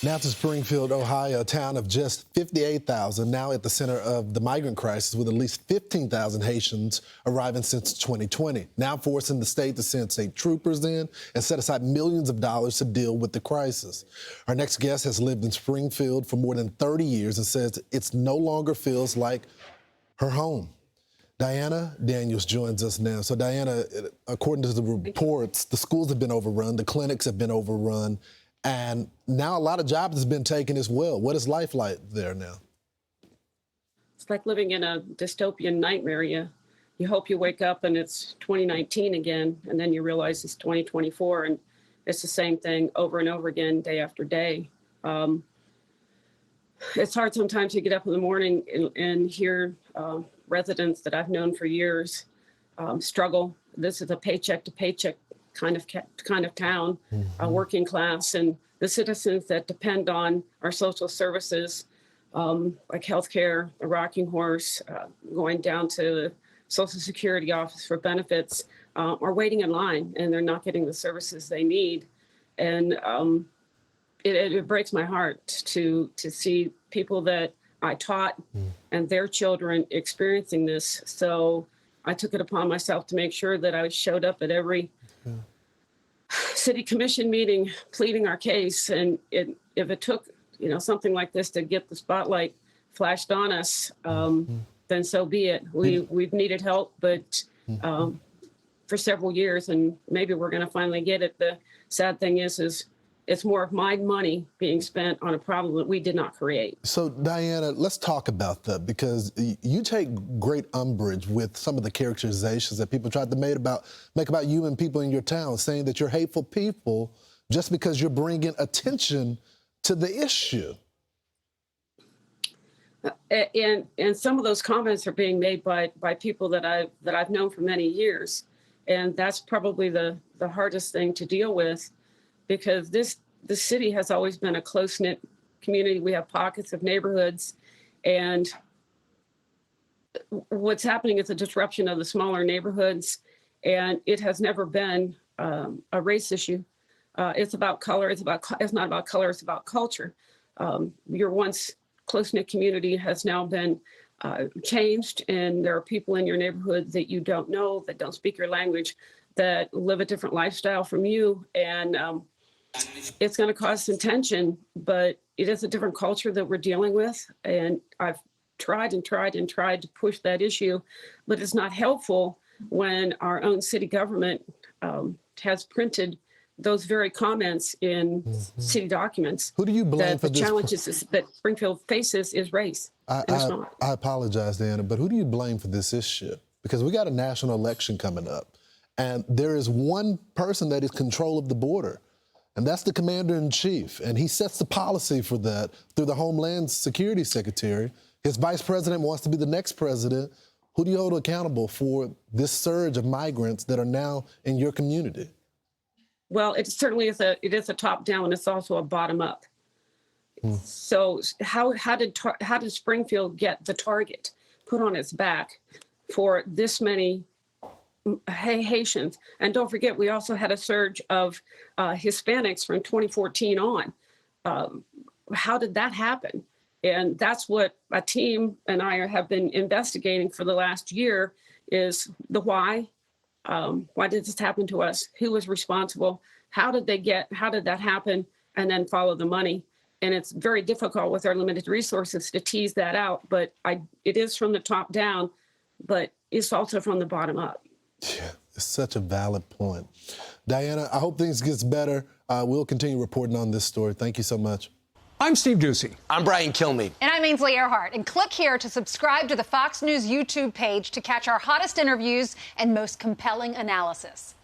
Now to Springfield, Ohio, a town of just 58,000, now at the center of the migrant crisis with at least 15,000 Haitians arriving since 2020, now forcing the state to send state troopers in and set aside millions of dollars to deal with the crisis. Our next guest has lived in Springfield for more than 30 years and says it no longer feels like her home. Diana Daniels joins us now. So Diana, according to the reports, the schools have been overrun, the clinics have been overrun, and now a lot of jobs have been taken as well. What is life like there now? It's like living in a dystopian nightmare. You hope you wake up and it's 2019 again, and then you realize it's 2024, and it's the same thing over and over again, day after day. It's hard sometimes to get up in the morning and hear residents that I've known for years struggle. This is a paycheck to paycheck kind of town, working class, and the citizens that depend on our social services, like healthcare, a rocking horse, going down to the Social Security office for benefits, are waiting in line, and they're not getting the services they need. And it breaks my heart to see people that I taught and their children experiencing this. So I took it upon myself to make sure that I showed up at every city commission meeting pleading our case. And if it took, something like this to get the spotlight flashed on us, then so be it. We've needed help, but for several years, and maybe we're going to finally get it. The sad thing is it's more of my money being spent on a problem that we did not create. So, Diana, let's talk about that, because you take great umbrage with some of the characterizations that people tried to make about you and people in your town, saying that you're hateful people just because you're bringing attention to the issue. And some of those comments are being made by people that I've known for many years, and that's probably the hardest thing to deal with. Because the city has always been a close-knit community. We have pockets of neighborhoods, and what's happening is a disruption of the smaller neighborhoods, and it has never been a race issue. It's about color. It's not about color. It's about culture. Your once close-knit community has now been changed, and there are people in your neighborhood that you don't know, that don't speak your language, that live a different lifestyle from you, and it's going to cause some tension, but it is a different culture that we're dealing with. And I've tried to push that issue, but it's not helpful when our own city government has printed those very comments in city documents. Who do you blame for the this? The challenges that Springfield faces is race. I apologize, Diana, but who do you blame for this issue? Because we got a national election coming up, and there is one person that is control of the border, and that's the commander-in-chief, and he sets the policy for that through the Homeland Security Secretary. His vice president wants to be the next president. Who do you hold accountable for this surge of migrants that are now in your community? Well, it certainly is a top-down, and it's also a bottom-up. So how did Springfield get the target put on its back for this many Haitians? And don't forget, we also had a surge of Hispanics from 2014 on. How did that happen? And that's what a team and I have been investigating for the last year, is the why. Why did this happen to us? Who was responsible? How did that happen? And then follow the money. And it's very difficult with our limited resources to tease that out, but it is from the top down, but it's also from the bottom up. Yeah, it's such a valid point. Diana, I hope things gets better. We'll continue reporting on this story. Thank you so much. I'm Steve Ducey. I'm Brian Kilmeade. And I'm Ainsley Earhart. And click here to subscribe to the Fox News YouTube page to catch our hottest interviews and most compelling analysis.